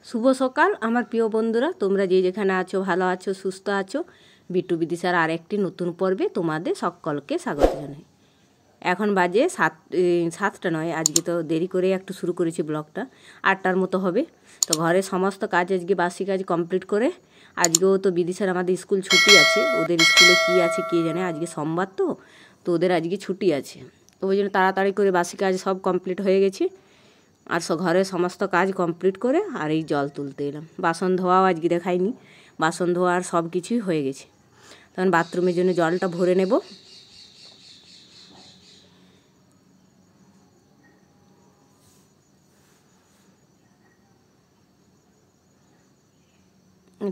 শুভ সকাল আমার প্রিয় বন্ধুরা, তোমরা যে যেখানে আছো ভালো আছো, সুস্থ আছো। বিট্টু বিদিশার আর একটি নতুন পর্বে তোমাদের সকলকে স্বাগত জানাই। এখন বাজে সাতটা নয়, আজকে তো দেরি করে একটু শুরু করেছি ব্লগটা, 8টার মতো হবে। তো ঘরের সমস্ত কাজ আজকে বাসি কাজ কমপ্লিট করে, আজকেও তো বিদিশার আমাদের স্কুল ছুটি আছে, ওদের স্কুলে কী আছে কে জানে, আজকে সোমবার তো ওদের আজকে ছুটি আছে। তো ওই জন্য তাড়াতাড়ি করে বাসি কাজ সব কমপ্লিট হয়ে গেছে, আর ঘরের সমস্ত কাজ কমপ্লিট করে আর এই জল তুলতে এলাম। বাসন ধোয়াও আজকে দেখাইনি, বাসন ধোয়া আর সব কিছুই হয়ে গেছে। তখন বাথরুমের জন্য জলটা ভরে নেব।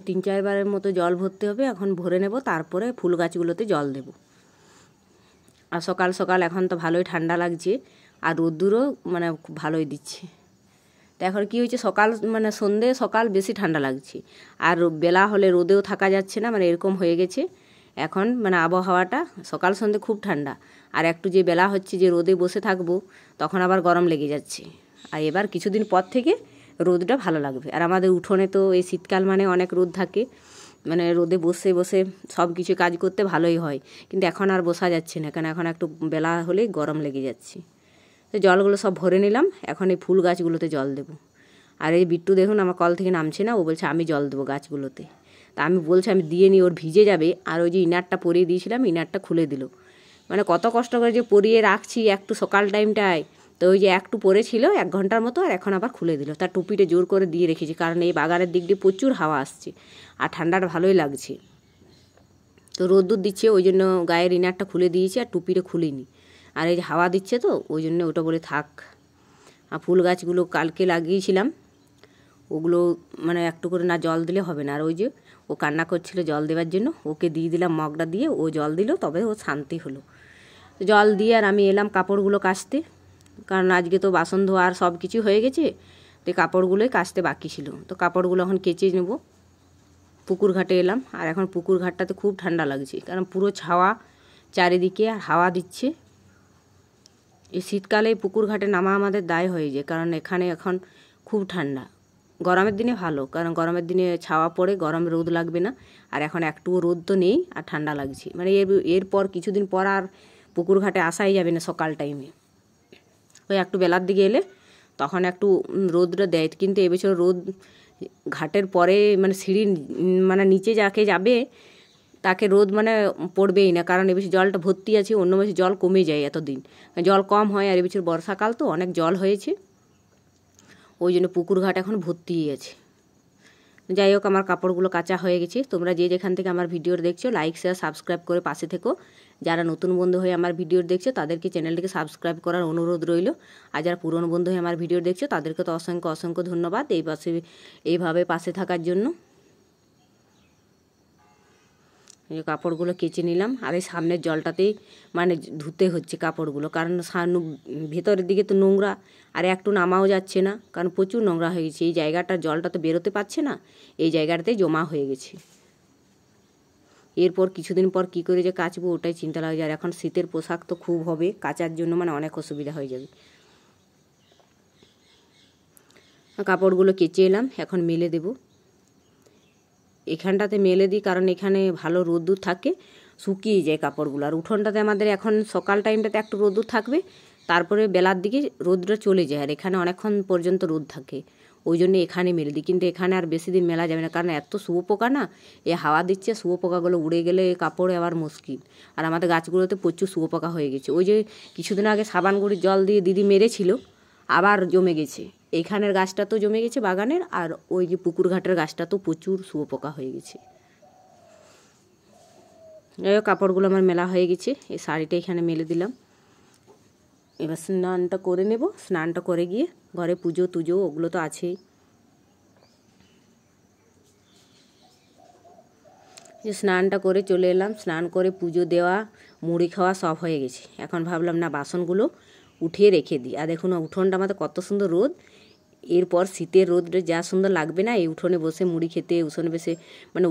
তিন চারবারের মতো জল ভরতে হবে, এখন ভরে নেব, তারপরে ফুল গাছগুলোতে জল দেব। আর সকাল সকাল এখন তো ভালোই ঠান্ডা লাগছে, আর রোদ্দুরও খুব ভালোই দিচ্ছে। তো এখন কী হয়েছে, সন্ধে সকাল বেশি ঠান্ডা লাগছে, আর বেলা হলে রোদেও থাকা যাচ্ছে না, এরকম হয়ে গেছে এখন। আবহাওয়াটা সকাল সন্ধে খুব ঠান্ডা, আর একটু যে বেলা হচ্ছে যে রোদে বসে থাকবো তখন আবার গরম লেগে যাচ্ছে। আর এবার কিছুদিন পর থেকে রোদটা ভালো লাগবে। আর আমাদের উঠোনে তো এই শীতকাল অনেক রোদ থাকে, রোদে বসে বসে সব কিছু কাজ করতে ভালোই হয়, কিন্তু এখন আর বসা যাচ্ছে না, কেন এখন একটু বেলা হলেই গরম লেগে যাচ্ছে। তো জলগুলো সব ভরে নিলাম, এখন এই ফুল গাছগুলোতে জল দেবো। আর এই বিট্টু দেখুন আমার কল থেকে নামছে না, ও বলছে আমি জল দেবো গাছগুলোতে। তা আমি বলছি আমি দিয়ে নিই, ওর ভিজে যাবে। আর ওই যে ইনারটা পরিয়ে দিয়েছিলাম, ইনারটা খুলে দিল। কত কষ্ট করে যে পরিয়ে রাখছি একটু সকাল টাইমটায়, তো ওই যে একটু পরেছিল 1 ঘন্টার মতো, আর এখন আবার খুলে দিল। তার টুপিটা জোর করে দিয়ে রেখেছি, কারণ এই বাগানের দিক দিয়ে প্রচুর হাওয়া আসছে আর ঠান্ডাটা ভালোই লাগছে। তো রোদ্দুর দিচ্ছে ওই জন্য গায়ের ইনারটা খুলে দিয়েছি, আর টুপিটা খুলিনি। আর এই যে হাওয়া দিচ্ছে তো ওই জন্য ওটা বলে থাক। আর ফুল গাছগুলো কালকে লাগিয়েছিলাম, ওগুলো একটু করে না জল দিলে হবে না। আর ওই যে ও কান্না করছিল জল দেওয়ার জন্য, ওকে দিয়ে দিলাম মগটা দিয়ে, ও জল দিল, তবে ও শান্তি হলো। জল দিয়ে আর আমি এলাম কাপড়গুলো কাচতে, কারণ আজকে তো বাসন ধোয়া আর সব কিছু হয়ে গেছে, তো কাপড়গুলোই কাচতে বাকি ছিল। তো কাপড়গুলো এখন কেচে নেব। পুকুর ঘাটে এলাম, আর এখন পুকুর ঘাটটাতে খুব ঠান্ডা লাগছে, কারণ পুরো ছাওয়া চারিদিকে, আর হাওয়া দিচ্ছে। এই শীতকালে পুকুর ঘাটে নামা আমাদের দায় হয়ে যায়, কারণ এখানে এখন খুব ঠান্ডা। গরমের দিনে ভালো, কারণ গরমের দিনে ছাওয়া পড়ে, গরমে রোদ লাগবে না। আর এখন একটুও রোদ তো নেই, আর ঠান্ডা লাগছে। এরপর কিছুদিন পর আর পুকুর ঘাটে আসাই যাবে না সকাল টাইমে। ওই একটু বেলার দিকে এলে তখন একটু রোদটা দেয়, কিন্তু এবছর রোদ ঘাটের পরে সিঁড়ি নিচে যাকে যাবে তাকে রোদ পড়বেই না, কারণ এবছর জলটা ভর্তি আছে। অন্য মাসে জল কমে যায়, এতদিন জল কম হয়, আর এবছর বর্ষাকাল তো অনেক জল হয়েছে, ওই জন্য পুকুর ঘাট এখন ভর্তি আছে। যাই হোক, আমার কাপড়গুলো কাচা হয়ে গেছে। তোমরা যে যেখান থেকে আমার ভিডিও দেখছো লাইক শেয়ার সাবস্ক্রাইব করে পাশে থেকো। যারা নতুন বন্ধু হয়ে আমার ভিডিও দেখছো তাদেরকে চ্যানেলটিকে সাবস্ক্রাইব করার অনুরোধ রইল। আর যারা পুরনো বন্ধু হয়ে আমার ভিডিও দেখছো তাদেরকে তো অসংখ্য অসংখ্য ধন্যবাদ এইভাবে পাশে থাকার জন্য। এই কাপড়গুলো কেচে নিলাম, আর এই সামনের জলটাতেই ধুতে হচ্ছে কাপড়গুলো, কারণ ভেতরের দিকে তো নোংরা, আর একটু নামাও যাচ্ছে না, কারণ প্রচুর নোংরা হয়ে গেছে। এই জায়গাটার জলটা তো বেরোতে পারছে না, এই জায়গাটাতেই জমা হয়ে গেছে। এরপর কিছুদিন পর কী করে যে কাচবো ওটাই চিন্তা লাগছে। আর এখন শীতের পোশাক তো খুব হবে কাচার জন্য, অনেক অসুবিধা হয়ে যাবে। কাপড়গুলো কেচে এলাম, এখন মেলে দেবো। এখানটাতে মেলে দিই, কারণ এখানে ভালো রোদ্দুর থাকে, শুকিয়ে যায় কাপড়গুলো। আর উঠোনটাতে আমাদের এখন সকাল টাইমটাতে একটু রোদ্দুর থাকবে, তারপরে বেলার দিকে রোদটা চলে যায়, আর এখানে অনেকক্ষণ পর্যন্ত রোদ থাকে, ওই জন্য এখানে মেলে দিই। কিন্তু এখানে আর বেশি দিন মেলা যাবে না, কারণ এত শুয়োপোকা না, এ হাওয়া দিচ্ছে, শুয়োপোকাগুলো উড়ে গেলে কাপড়ে আবার মুশকিল। আর আমাদের গাছগুলোতে প্রচুর শুয়োপোকা হয়ে গেছে। ওই যে কিছুদিন আগে সাবান গুঁড়ির জল দিয়ে দিদি মেরেছিল, আবার জমে গেছে। এইখানের গাছটা তো জমে গেছে বাগানের, আর ওই যে পুকুর ঘাটের গাছটা তো প্রচুর শুয়োপোকা হয়ে গেছে। যাই হোক, কাপড়গুলো আমার মেলা হয়ে গেছে, এই শাড়িটা এখানে মেলে দিলাম। এবার স্নানটা করে নেব, স্নানটা করে গিয়ে ঘরে পুজো টুজো ওগুলো তো আছেই। স্নানটা করে চলে এলাম, স্নান করে পুজো দেওয়া মুড়ি খাওয়া সব হয়ে গেছে। এখন ভাবলাম না বাসনগুলো উঠিয়ে রেখে দিই। আর দেখুন উঠোনটা আমাদের কত সুন্দর রোদ, এরপর শীতের রোদটা যা সুন্দর লাগবে না এই উঠোনে বসে মুড়ি খেতে, উঠোনে বসে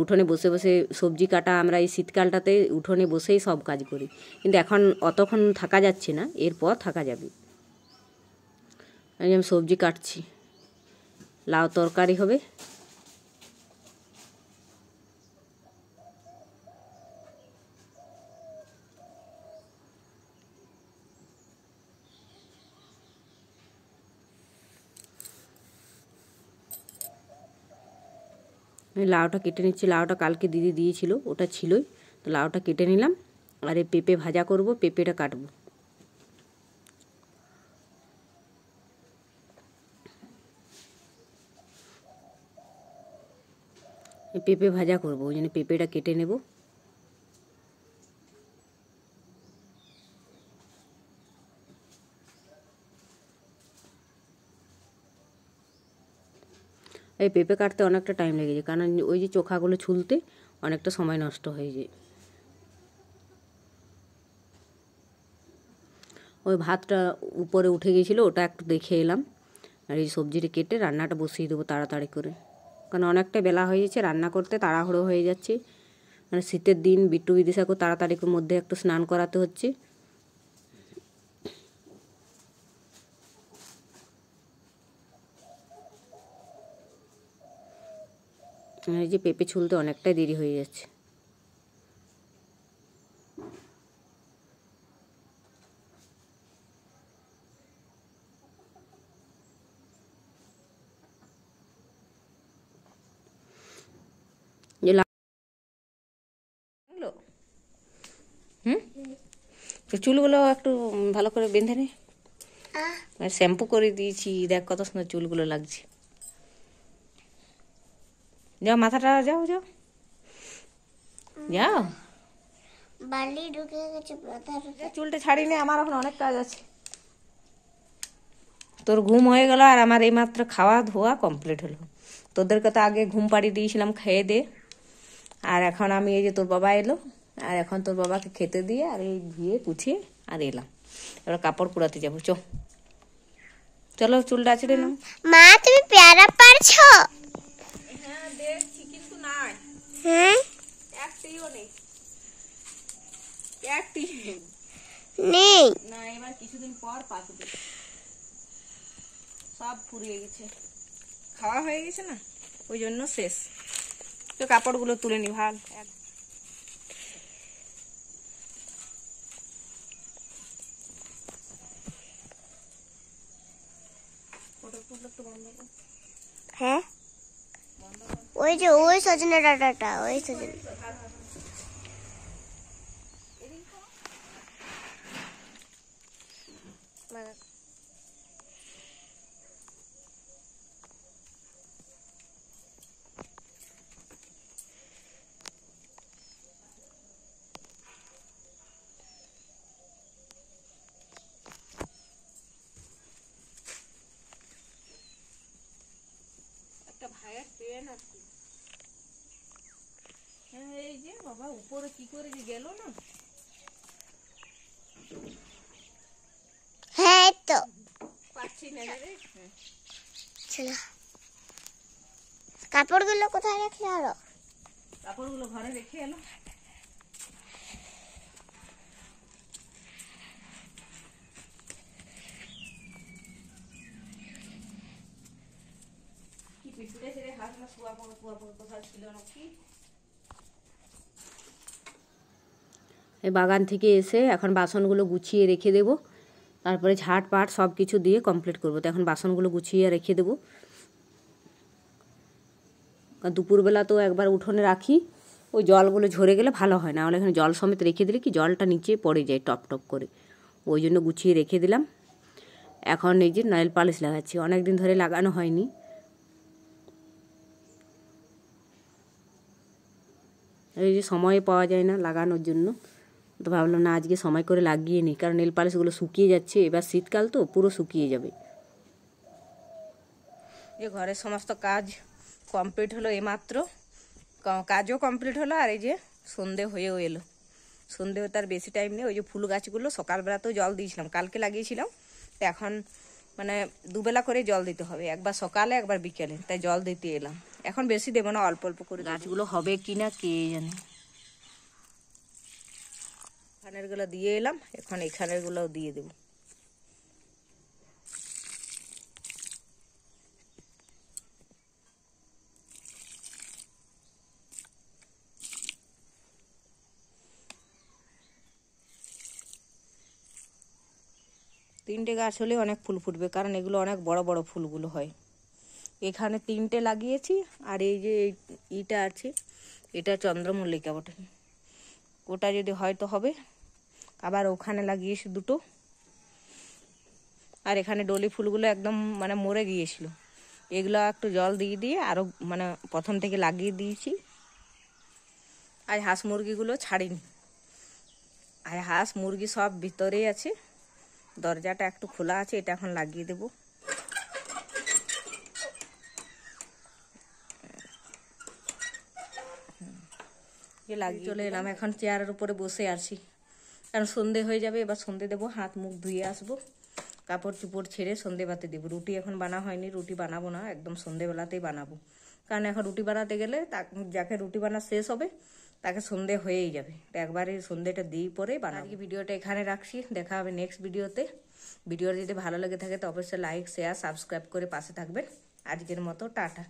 উঠোনে বসে বসে সবজি কাটা। আমরা এই শীতকালটাতে উঠোনে বসেই সব কাজ করি, কিন্তু এখন অতক্ষণ থাকা যাচ্ছে না, এরপর থাকা যাবে। আমি সবজি কাটছি, লাউ তরকারি হবে। লাউটা কেটে নিচ্ছি, লাউটা কালকে দিদি দিয়েছিল, ওটা ছিলই, তো লাউটা কেটে নিলাম। আর এই পেঁপে ভাজা করব, পেঁপেটা কাটবো। পেঁপে ভাজা করব, ওই জন্য পেঁপেটা কেটে নেব। এই পেঁপে কাটতে অনেকটা টাইম লেগে যায়, কারণ ওই যে চোখাগুলো ছুলতে অনেকটা সময় নষ্ট হয়ে যায়। ওই ভাতটা উপরে উঠে গিয়েছিলো, ওটা একটু দেখে এলাম। আর এই সবজিটা কেটে রান্নাটা বসিয়ে দেবো তাড়াতাড়ি করে, কারণ অনেকটা বেলা হয়ে যাচ্ছে, রান্না করতে তাড়াহুড়ো হয়ে যাচ্ছে। মানে শীতের দিন বিট্টু বিদিশাকেও তাড়াতাড়ি মধ্যে একটু স্নান করাতে হচ্ছে। এই যে পেঁপে ছুলতে অনেকটাই দেরি হয়ে যাচ্ছে। তো চুলগুলো একটু ভালো করে বেঁধে নে, শ্যাম্পু করে দিয়েছি, দেখ কত সুন্দর চুলগুলো লাগছে। যাও মাথাটা যাও যাও যাও, বালি ঢুকে গেছে চুলটা ছাড়িনি, আমার এখন অনেক কাজ আছে। তোর ঘুম হয়ে গেল আর আমার এইমাত্র খাওয়া ধোয়া কমপ্লিট হলো। তোদেরকে তো আগে ঘুম পাড়িয়ে দিয়েছিলাম খেয়ে দে, আর এখন আমি এই যে তোর বাবা এলো, আর এখন তোর বাবাকে খেতে দিয়ে আর এই ধুয়ে পুছিয়ে আর এলাম। এবার কাপড় কুড়াতে যাবো, চলো চুলটা আছড়ে নাও। মা তুমি পেয়ারা পারছো? হ্যাঁ দেখছি, কিন্তু নাই, হ্যাঁ একটিও নেই, একটি নেই। না, এবার কিছুদিন পর পাকবে, সব ফুরিয়ে গেছে, খাওয়া হয়ে গেছে না, ওই জন্য শেষ। তো কাপড়গুলো তুলে নি ভাল। হ্যাঁ ওই যে ওই সজনে ডাটাটা, ওই সজনে একটা ভাইয়ের ট্রেন আছে, হ্যাঁ এই যে বাবা উপরে কি করে যে গেল না, হ্যাঁ তো পাচ্ছি না রে। চলো, কাপড়গুলো কোথায় রাখলে? আরো কাপড়গুলো ঘরে রেখে এলো। কি পিছুড়ে ছেড়ে হাত না শোয়া পড়ো কোথাও ছিল নাকি। এই বাগান থেকে এসে এখন বাসনগুলো গুছিয়ে রেখে দেব, তারপরে ঝাড় পাট সব কিছু দিয়ে কমপ্লিট করবো। তো এখন বাসনগুলো গুছিয়ে রেখে দেবো। দুপুরবেলা তো একবার উঠোনে রাখি, ওই জলগুলো ঝরে গেলে ভালো হয় না, নাহলে এখানে জল সমেত রেখে দিলে কি জলটা নিচে পড়ে যায় টপ টপ করে, ওই জন্য গুছিয়ে রেখে দিলাম। এখন এই যে নেল পালিশ লাগাচ্ছি, অনেক দিন ধরে লাগানো হয়নি। এই যে সময় পাওয়া যায় না লাগানোর জন্য, তো ভাবলাম না আজকে সময় করে লাগিয়ে নিই, কারণ নেল পালিশগুলো শুকিয়ে যাচ্ছে, এবার শীতকাল তো পুরো শুকিয়ে যাবে। যে ঘরের সমস্ত কাজ কমপ্লিট হলো, এইমাত্র কাজও কমপ্লিট হলো, আর এই যে সন্ধে হয়েও এলো। সন্ধে হতে আর বেশি টাইম নেই। ওই যে ফুল গাছগুলো সকালবেলাতেও জল দিয়েছিলাম, কালকে লাগিয়েছিলাম, তো এখন মানে দুবেলা করে জল দিতে হবে, একবার সকালে একবার বিকেলে, তাই জল দিতে এলাম। এখন বেশি দেবো না, অল্প অল্প করে। গাছগুলো হবে কি না কে জানে। এখানেরগুলো দিয়ে এলাম, এখন এখানেরগুলোও দিয়ে দেবো। 3টে গাছ হলে অনেক ফুল ফুটবে, কারণ এগুলো অনেক বড় বড় ফুলগুলো হয়। এখানে 3টে লাগিয়েছি, আর এই যে ইটা আছে, এটা চন্দ্রমল্লিকা বটে, ওটা যদি হয় তো হবে। আবার ওখানে লাগিয়েছি 2টো, আর এখানে ডলি ফুলগুলো একদম মানে মরে গিয়েছিল, এগুলো একটু জল দিয়ে দিয়ে আরও মানে প্রথম থেকে লাগিয়ে দিয়েছি। আর হাঁস মুরগিগুলো ছাড়িনি, আর হাঁস মুরগি সব ভিতরেই আছে, দরজাটা একটু খোলা আছে, এটা এখন লাগিয়ে দেব। লাগিয়ে চলে এলাম, এখন চেয়ারের উপরে বসে আছি, কারণ সন্ধে হয়ে যাবে, এবার সন্ধে দেবো, হাত মুখ ধুয়ে আসবো, কাপড় চুপড় ছেড়ে সন্ধে বাতে দেবো। রুটি এখন বানা হয়নি, রুটি বানাবো না, একদম সন্ধেবেলাতেই বানাবো, কারণ এখন রুটি বানাতে গেলে যাকে রুটি বানা শেষ হবে তাকে সন্ধে হয়েই যাবে, একবারে সন্ধেটা দিয়ে পরে বানাবো। ভিডিওটা এখানে রাখছি, দেখা হবে নেক্সট ভিডিওতে। ভিডিওটা যদি ভালো লেগে থাকে তো অবশ্যই লাইক শেয়ার সাবস্ক্রাইব করে পাশে থাকবেন। আজকের মতো টাটা।